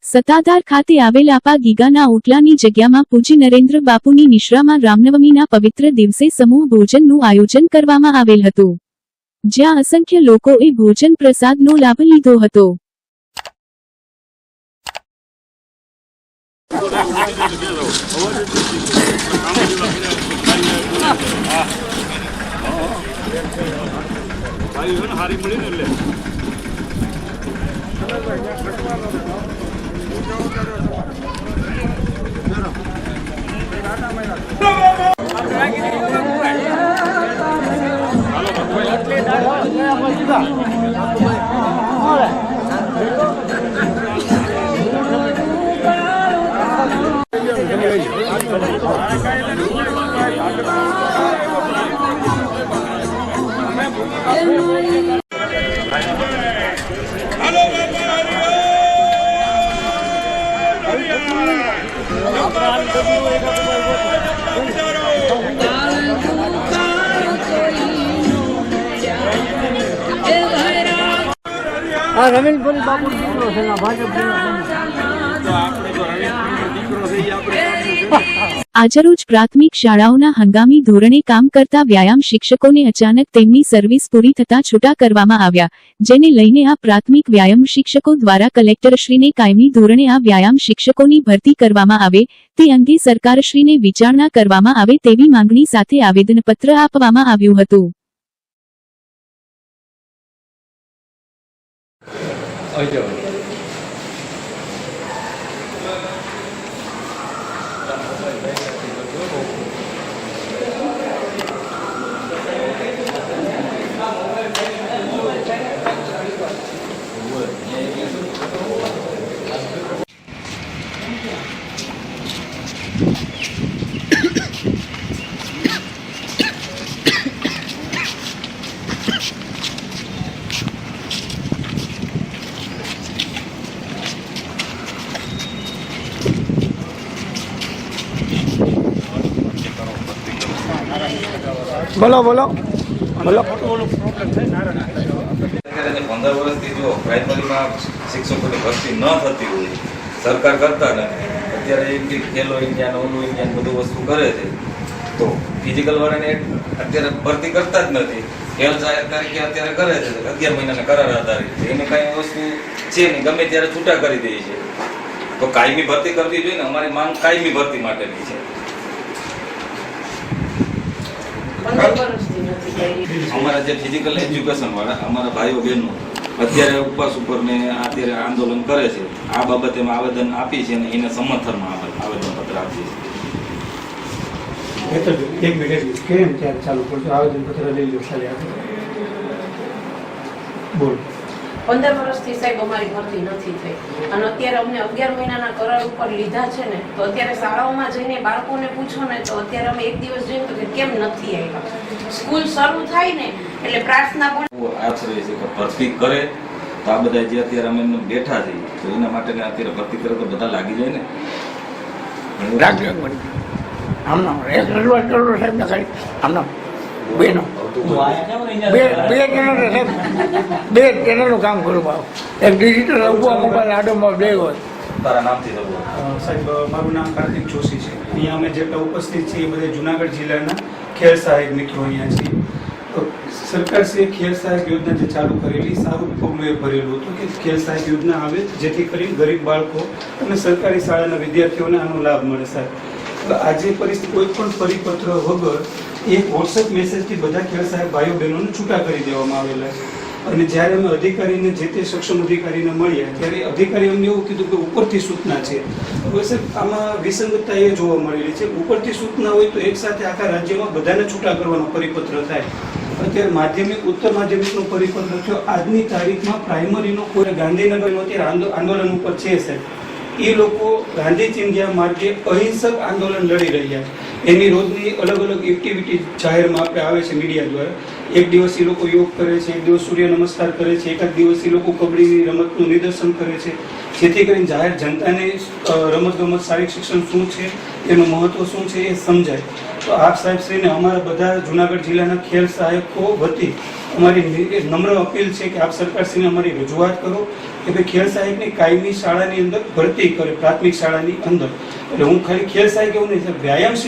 સત્તાધાર ખાતે આવેલ આપા ગીગાના ઓટલાની જગ્યામાં પૂજ્ય નરેન્દ્ર બાપુની નિશ્રામાં રામનવમીના પવિત્ર દિવસે સમૂહ ભોજનનું આયોજન કરવામાં આવેલ હતું, જ્યાં અસંખ્ય લોકોએ ભોજન પ્રસાદનો લાભ લીધો હતો. રવિન્દ્રભાઈ બાપુ દીકરો છે ભાજપ. આજરોજ પ્રાથમિક શાળાઓના હંગામી ધોરણે કામ કરતા વ્યાયામ શિક્ષકોને અચાનક તેમની સર્વિસ પૂરી થતા છૂટા કરવામાં આવ્યા, જેને લઈને આ પ્રાથમિક વ્યાયામ શિક્ષકો દ્વારા કલેક્ટરશ્રીને કાયમી ધોરણે આ વ્યાયામ શિક્ષકોની ભરતી કરવામાં આવે તે અંગે સરકારશ્રીને વિચારણા કરવામાં આવે તેવી માંગણી સાથે આવેદનપત્ર આપવામાં આવ્યું હતું. બોલો બોલો બોલો. 15 વર્ષથી જો પ્રાઇમરીમાં શિક્ષકોની ભરતી ન થતી હોય, સરકાર કરતા નથી, અત્યારે એમ કે ખેલો ઇન્ડિયા ઓલું ઇન્ડિયા બધું વસ્તુ કરે છે, તો ફિઝિકલ વાળાને અત્યારે ભરતી કરતા જ નથી. ખેલ જાહેર તારીખે અત્યારે કરે છે 11 મહિનાના કરાર આધારિત, એને કાંઈ વસ્તુ છે નહીં, ગમે ત્યારે છૂટા કરી દે છે. તો કાયમી ભરતી કરવી જોઈએ ને, અમારી માંગ કાયમી ભરતી માટેની છે. અમારા જે ફિઝિકલ એજ્યુકેશન વાળા અમારા ભાઈઓ બહેનો અત્યારે ઉપવાસ ઉપર ને અત્યારે આંદોલન કરે છે, આ બાબતે આવેદન આપી છે અને એને સમર્થનમાં આવેદનપત્ર આપીએ છીએ. એક મિનિટ કેમ ત્યારે ચાલુ કરજો, આવેદનપત્ર લઈ લો ખાલી આગળ બોલ. 15 વર્ષથી સાહેબ અમારી ભરતી નથી થઈ અને અત્યારે અમને 11 મહિનાના કરાર ઉપર લીધા છે ને, તો અત્યારે શાળાઓમાં જઈને બાળકોને પૂછો ને તો અત્યારે અમે એક દિવસ જઈને તો કેમ નથી આવ્યા. સ્કૂલ શરૂ થાય ને એટલે પ્રાર્થના પણ આશરે છે કે ભરતી કરે તો આ બધા જે અત્યારે અમે બેઠા છીએ તો એના માટે અત્યારે ભરતી કરે તો બધા લાગી જાય ને. આમના એક રજૂઆત કરો સાહેબ ને ખાલી આમના બેનો બે ચેનલનું કામ કરું ભાવ. એક ડિજિટલ મોબાઈલ આડોમાં બે હોય. તારા નામથી સાહેબ મારું નામ કાર્તિક જોશી છે. અહીંયા અમે જેટલા ઉપસ્થિત છીએ એ બધા જુનાગઢ જિલ્લાના ખેલ સહાયક મિત્રો અહીંયા છીએ. તો સરકારશ્રીએ ખેલ સહાયક યોજના જે ચાલુ કરેલી સારું પગલું એ ભરેલું હતું કે ખેલ સહાયક યોજના આવે જેથી કરીને ગરીબ બાળકો અને સરકારી શાળાના વિદ્યાર્થીઓને આનો લાભ મળે. સાહેબ આજે પરિસ્થિતિ કોઈ પણ પરિપત્ર વગર એક વોટ્સએપ મેસેજથી બધા ખેલ સહાયક ભાઈઓ બહેનોને છૂટા કરી દેવામાં આવેલા છે. અને જ્યારે અમે અધિકારીને જે તે સક્ષમ અધિકારીને મળ્યા ત્યારે અધિકારી અમને એવું કીધું કે ઉપરથી સૂચના છે. હવે સાહેબ આમાં વિસંગતતા એ જોવા મળેલી છે. ઉપરથી સૂચના હોય તો એકસાથે આખા રાજ્યમાં બધાને છૂટા કરવાનો પરિપત્ર થાય. અત્યારે માધ્યમિક ઉત્તર માધ્યમિકનો પરિપત્ર થયો, આજની તારીખમાં પ્રાઇમરીનો કોઈ ગાંધીનગરનો અત્યારે આંદોલન ઉપર છે સાહેબ. એ લોકો ગાંધી ચિંધ્યા માર્ગે અહિંસક આંદોલન લડી રહ્યા છે. એની રોજની અલગ અલગ એક્ટિવિટી જાહેરમાં આપણે આવે છે મીડિયા દ્વારા. એક દિવસ એ લોકો યોગ કરે છે, એક દિવસ સૂર્ય નમસ્કાર કરે છે, એકાદ દિવસ એ લોકો કબડ્ડીની રમતનું નિદર્શન કરે છે, જેથી કરીને જાહેર જનતાને રમતગમત શારીરિક શિક્ષણ શું છે, એનું મહત્વ શું છે એ સમજાય. તો આપ સાહેબશ્રીને અમારા બધા જુનાગઢ જિલ્લાના ખેલ સહાયકો વતી અમારી નમ્ર અપીલ છે કે આપ સરકારશ્રીને અમારી રજૂઆત કરો કે ભાઈ ખેલ સહાયકની કાયમી શાળાની અંદર ભરતી કરે, પ્રાથમિક શાળાની અંદર. એટલે હું ખાલી ખેલ સહાયક એવું નહીં સર, વ્યાયામ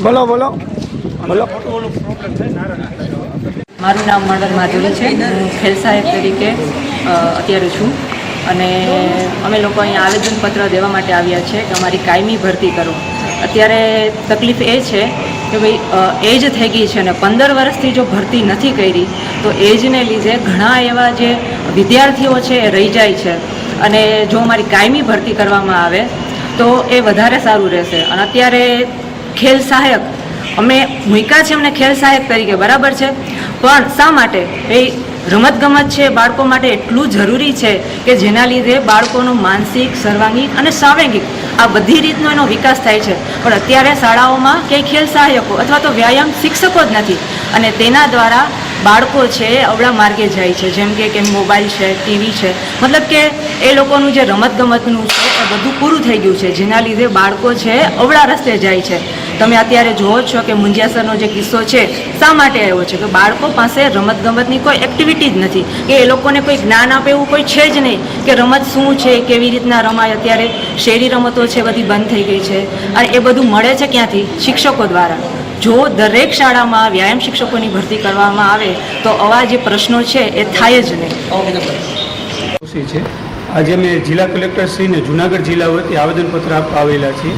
બોલો બોલો બોલો. મારું નામ મંડળ માધુરી છે. હું ખેલ સહાયક તરીકે અત્યારે છું અને અમે લોકો અહીંયા આવેદનપત્ર દેવા માટે આવ્યા છે કે અમારી કાયમી ભરતી કરો. અત્યારે તકલીફ એ છે કે ભાઈ એજ થઈ ગઈ છે અને 15 વર્ષથી જો ભરતી નથી કરી તો એજને લીધે ઘણા એવા જે વિદ્યાર્થીઓ છે એ રહી જાય છે અને જો અમારી કાયમી ભરતી કરવામાં આવે તો એ વધારે સારું રહેશે. અને અત્યારે ખેલ સહાયક અમે મૂક્યા છે અમને ખેલ સહાયક તરીકે, બરાબર છે, પણ શા માટે એ રમતગમત છે બાળકો માટે એટલું જરૂરી છે કે જેના લીધે બાળકોનું માનસિક, સર્વાંગિક અને સાંવેગિક આ બધી રીતનો એનો વિકાસ થાય છે. પણ અત્યારે શાળાઓમાં ક્યાંય ખેલ સહાયકો અથવા તો વ્યાયામ શિક્ષકો જ નથી અને તેના દ્વારા બાળકો છે અવળા માર્ગે જાય છે. જેમ કે મોબાઈલ છે, ટીવી છે, મતલબ કે એ લોકોનું જે રમતગમતનું છે એ બધું પૂરું થઈ ગયું છે જેના લીધે બાળકો છે અવળા રસ્તે જાય છે. તમે અત્યારે જુઓ છો કે મુંજિયાસરનો જે કિસ્સો છે શા માટે આવ્યો છે કે બાળકો પાસે રમતગમતની કોઈ એક્ટિવિટી જ નથી, કે એ લોકોને કોઈ જ્ઞાન આપે એવું કોઈ છે જ નહીં કે રમત શું છે, કેવી રીતના રમાય. અત્યારે શેરી રમતો છે બધી બંધ થઈ ગઈ છે અને એ બધું મળે છે ક્યાંથી? શિક્ષકો દ્વારા. જો દરેક શાળામાં વ્યાયામ શિક્ષકોની ભરતી કરવામાં આવે તો આવા જે પ્રશ્નો છે એ થાય જ નહીં. છે આજે અમે જિલ્લા કલેક્ટરશ્રીને જુનાગઢ જિલ્લા વતી આવેદનપત્ર આપવા આવેલા છીએ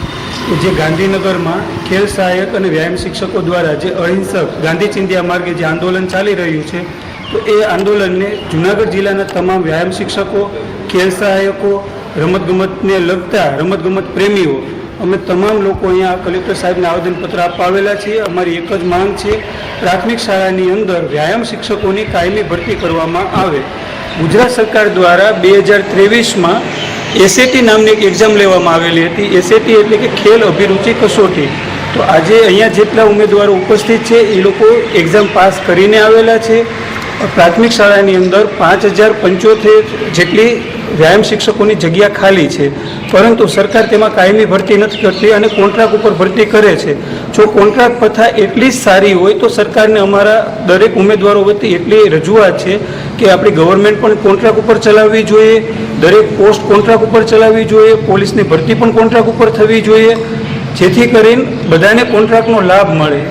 કે જે ગાંધીનગરમાં ખેલ સહાયક અને વ્યાયામ શિક્ષકો દ્વારા જે અહિંસક ગાંધી ચિંધ્યા માર્ગે જે આંદોલન ચાલી રહ્યું છે તો એ આંદોલનને જુનાગઢ જિલ્લાના તમામ વ્યાયામ શિક્ષકો, ખેલ સહાયકો, રમતગમતને લગતા રમતગમત પ્રેમીઓ અમે તમામ લોકો અહીંયા કલેક્ટર સાહેબને આવેદનપત્ર આપવા આવેલા છીએ. અમારી એક જ માંગ છે, પ્રાથમિક શાળાની અંદર વ્યાયામ શિક્ષકોની કાયમી ભરતી કરવામાં આવે. ગુજરાત સરકાર દ્વારા 2023માં એસએટી નામની એક એક્ઝામ લેવામાં આવેલી હતી. એસએટી એટલે કે ખેલ અભિરુચિ કસોટી. તો આજે અહીંયા જેટલા ઉમેદવારો ઉપસ્થિત છે એ લોકો એક્ઝામ પાસ કરીને આવેલા છે. પ્રાથમિક શાળાની અંદર 5075 જેટલી વ્યાયામ શિક્ષકોની જગ્યા ખાલી છે, પરંતુ સરકાર તેમાં કાયમી ભરતી નથી કરતી અને કોન્ટ્રાક્ટ ઉપર ભરતી કરે છે. જો કોન્ટ્રાક્ટ પ્રથા એટલી જ સારી હોય તો સરકારને અમારા દરેક ઉમેદવારો વતી એટલી રજૂઆત છે કે આપણી ગવર્મેન્ટ પણ કોન્ટ્રાક્ટ ઉપર ચલાવવી જોઈએ, દરેક પોસ્ટ કોન્ટ્રાક્ટ ઉપર ચલાવવી જોઈએ, પોલીસની ભરતી પણ કોન્ટ્રાક્ટ ઉપર થવી જોઈએ, જેથી કરીને બધાને કોન્ટ્રાક્ટનો લાભ મળે.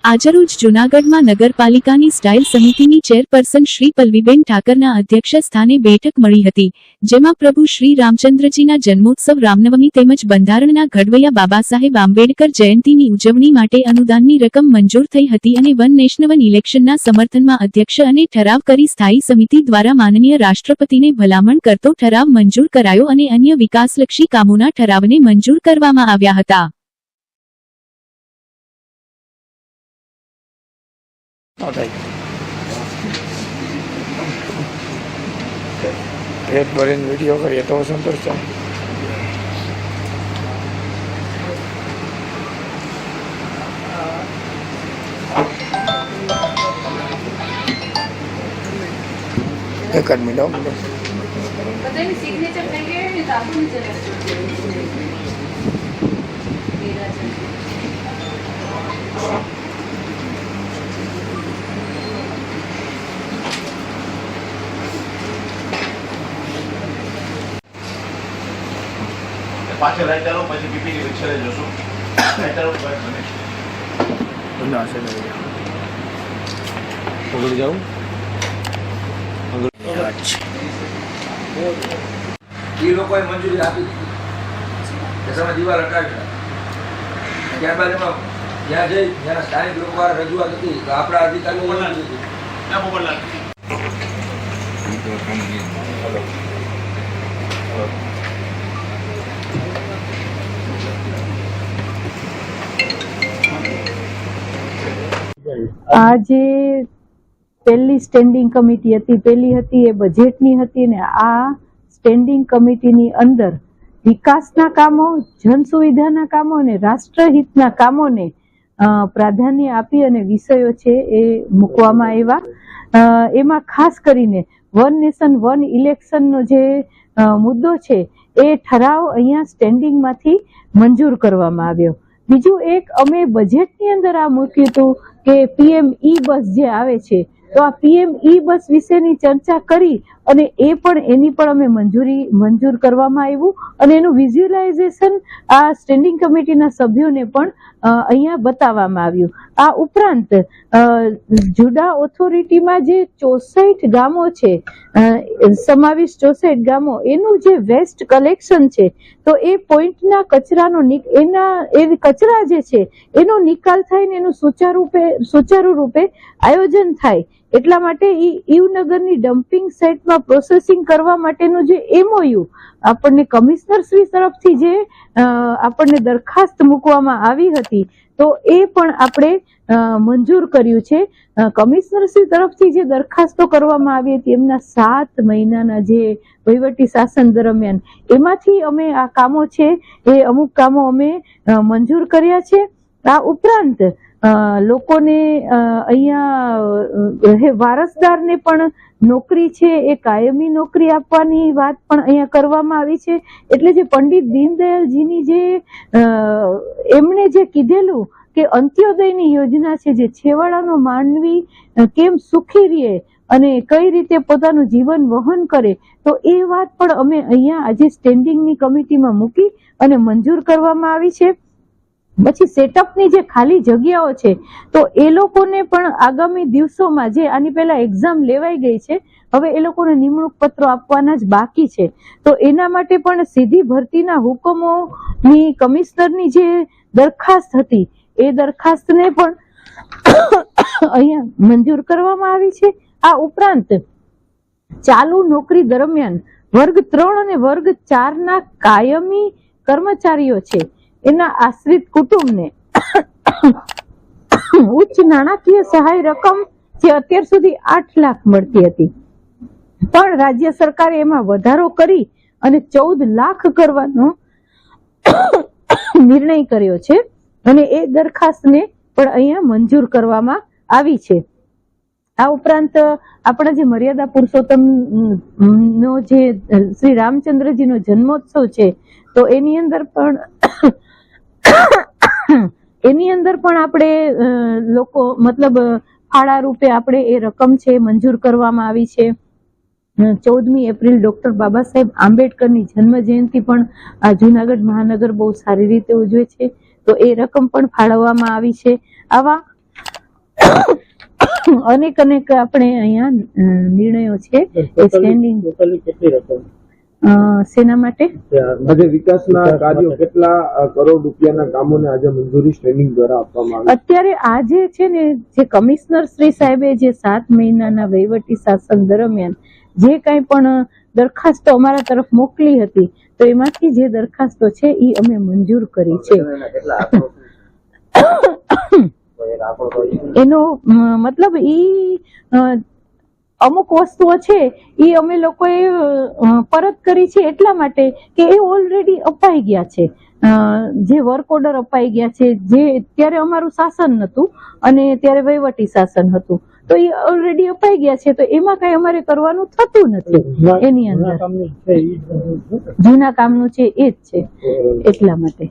આજરોજ જૂનાગઢમાં નગરપાલિકાની સ્ટાઇલ સમિતિની ચેરપર્સન શ્રી પલ્લવીબેન ઠાકરના અધ્યક્ષ સ્થાને બેઠક મળી હતી, જેમાં પ્રભુ શ્રી રામચંદ્રજીના જન્મોત્સવ, રામનવમી તેમજ બંધારણના ઘડવૈયા બાબા સાહેબ આંબેડકર જયંતીની ઉજવણી માટે અનુદાનની રકમ મંજૂર થઈ હતી અને વન નેશન વન ઇલેક્શનના સમર્થનમાં અધ્યક્ષ અને ઠરાવ કરી સ્થાયી સમિતિ દ્વારા માનનીય રાષ્ટ્રપતિને ભલામણ કરતો ઠરાવ મંજૂર કરાયો અને અન્ય વિકાસલક્ષી કામોના ઠરાવને મંજૂર કરવામાં આવ્યા હતા. પેટ ભરીને વિડીયો કરીએ તો સંતોષ થાય. એક જ મિનિટ. પાછળ રાઈટ ચાલો, પછી પીપીની પિક્ચરે જોશું. રાઈટ ચાલો, પકડી જાઉં એ લોકોએ મંજૂરી આપી તમે દિવાલ હટાવી. ત્યારબાદ એમાં જ્યાં જઈ જ્યાં સ્થાનિક લોકો દ્વારા રજૂઆત હતી તો આપણા અધિકારીઓ આજે પહેલી સ્ટેન્ડિંગ કમિટી હતી, પહેલી હતી એ બજેટની હતી, ને આ સ્ટેન્ડિંગ કમિટીની અંદર વિકાસના કામો, જન સુવિધાના કામો અને રાષ્ટ્રહિતના કામોને પ્રાધાન્ય આપી અને વિષયો છે એ મૂકવામાં આવ્યા. એમાં ખાસ કરીને વન નેશન વન ઇલેક્શનનો જે મુદ્દો છે એ ઠરાવ અહીંયા સ્ટેન્ડિંગમાંથી મંજૂર કરવામાં આવ્યો. બીજું એક અમે બજેટની અંદર આ મૂક્યું હતું કે PM E-બસ જે આવે છે, તો આ PM E-બસ વિશેની ચર્ચા કરી અને એ પણ એની પણ અમે મંજૂર કરવામાં આવ્યું અને એનું વિઝ્યુલાઇઝેશન આ સ્ટેન્ડિંગ કમિટીના સભ્યોને પણ અહીંયા બતાવવામાં આવ્યું. આ ઉપરાંત જુડા ઓથોરિટીમાં જે 64 ગામો છે, સમાવિષ્ટ 64 ગામો, એનું જે વેસ્ટ કલેક્શન છે, તો એ પોઈન્ટના કચરાનો કચરા જે છે એનો નિકાલ થાય ને એનું સુચારુ રૂપે આયોજન થાય એટલા માટે ઈવનગરની ડમ્પિંગ સાઇટમાં પ્રોસેસિંગ કરવા માટેનું જે MOU આપણને કમિશનર શ્રી તરફથી જે આપણને દરખાસ્ત મૂકવામાં આવી હતી, તો એ પણ આપણે મંજૂર કર્યું છે. કમિશનર શ્રી તરફથી જે દરખાસ્તો કરવામાં આવી હતી એમના 7 મહિનાના જે વહીવટી શાસન દરમિયાન, એમાંથી અમે આ કામો છે એ અમુક કામો અમે મંજૂર કર્યા છે. આ ઉપરાંત લોકોને અહીંયા વારસદારને પણ નોકરી છે એ કાયમી નોકરી આપવાની વાત પણ અહીંયા કરવામાં આવી છે. એટલે જે પંડિત દીનદયાળજીની જે એમણે જે કીધેલું કે અંત્યોદયની યોજના છે, જે છેવાડાનો માનવી કેમ સુખી રહે અને કઈ રીતે પોતાનું જીવન વહન કરે, તો એ વાત પણ અમે અહીંયા આજે સ્ટેન્ડિંગની કમિટીમાં મૂકી અને મંજૂર કરવામાં આવી છે. પછી સેટઅપની જે ખાલી જગ્યાઓ છે, તો એ લોકોને પણ આગામી દિવસોમાં, જે આની પહેલા એક્ઝામ લેવાઈ ગઈ છે, હવે એ લોકોને નિમણૂક પત્રો આપવાના જ બાકી છે, તો એના માટે પણ સીધી ભરતીના હુકમોની કમિશનરની જે દરખાસ્ત હતી એ દરખાસ્તને પણ અહીંયા મંજૂર કરવામાં આવી છે. આ ઉપરાંત ચાલુ નોકરી દરમિયાન વર્ગ 3 અને વર્ગ 4 ના કાયમી કર્મચારીઓ છે એના આશ્રિત કુટુંબને ઉચ્ચ નાણાકીય સહાય રકમ જે અત્યાર સુધી 8 લાખ મળતી હતી, પણ રાજ્ય સરકારે એમાં વધારો કરી અને 14 લાખ કરવાનો નિર્ણય કર્યો છે અને એ દરખાસ્તને પણ અહીંયા મંજૂર કરવામાં આવી છે. આ ઉપરાંત આપણા જે મર્યાદા પુરુષોત્તમ નો જે શ્રી રામચંદ્રજીનો જન્મોત્સવ છે, તો એની અંદર પણ આપણે લોકો મતલબ ફાળા રૂપે આપણે એ રકમ છે મંજૂર કરવામાં આવી છે. 14મી એપ્રિલ ડોક્ટર બાબા સાહેબ આંબેડકરની જન્મ જયંતિ પણ આ જુનાગઢ મહાનગર બહુ સારી રીતે ઉજવે છે, તો એ રકમ પણ ફાળવવામાં આવી છે. આવા અનેક આપણે અહીંયા નિર્ણયો છે એ સ્ટેન્ડિંગ. સેના માટે આજે વિકાસના કાર્યો કેટલા કરોડ રૂપિયાના કામોને આજે મંજૂરી સ્ટેન્ડિંગ દ્વારા આપવામાં આવી? અત્યારે આજે છે ને, જે કમિશનર શ્રી સાહેબે જે 7 મહિનાના વહીવટી શાસન દરમિયાન જે કંઈ પણ દરખાસ્તો અમારા તરફ મોકલી હતી, તો એમાંથી જે દરખાસ્તો છે એ અમે મંજૂર કરી છે. એનો મતલબ અમુક વસ્તુઓ છે એ અમે લોકોએ પરત કરી છે એટલા માટે કે એ ઓલરેડી અપાઈ ગયા છે, જે વર્ક ઓર્ડર અપાઈ ગયા છે, જે ત્યારે અમારું શાસન નહોતું અને ત્યારે વહીવટી શાસન હતું, તો એ ઓલરેડી અપાઈ ગયા છે, તો એમાં કઈ અમારે કરવાનું થતું નથી. એની અંદર જૂના કામનું છે એ જ છે એટલા માટે.